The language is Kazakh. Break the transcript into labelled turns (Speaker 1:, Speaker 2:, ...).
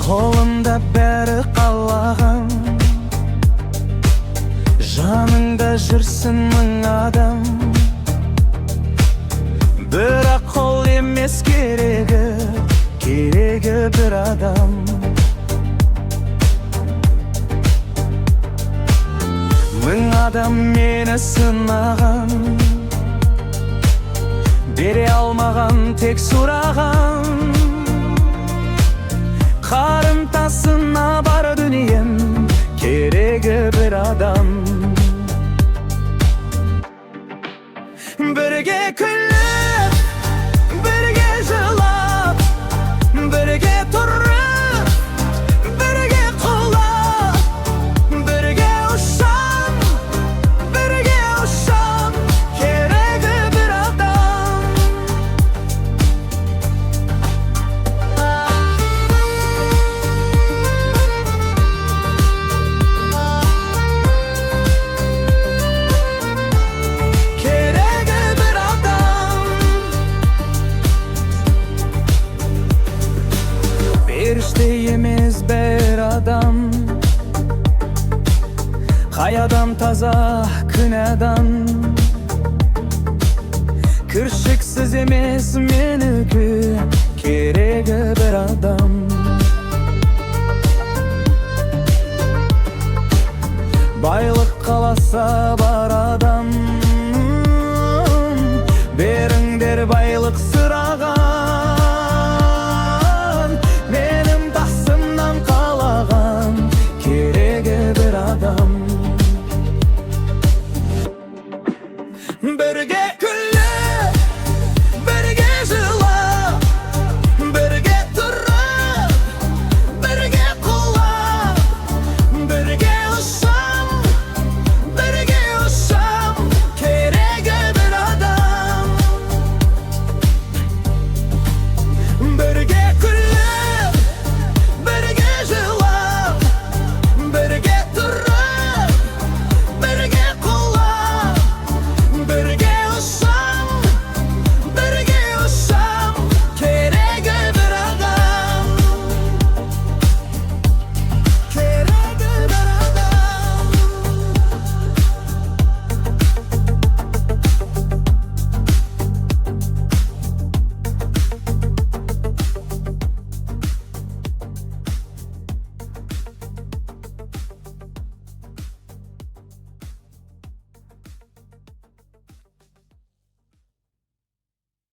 Speaker 1: қолымда бәрі қалаған, жаныңда жүрсін мың адам. Бірақ қол емес керегі бір адам. Мың адам мені сынаған, бере алмаған тек сұраған. Қарымтасына бар дүнием, керегі бір адам. Бірге күліп, бірге жылап, бірге тұрып, бірге құлап, бірге ұшам, керегі бір адам. Періште емес бір адам, қай адам таза күнәдан. Кіршіксіз емес менікі, керегі бір адам. Байлық қаласа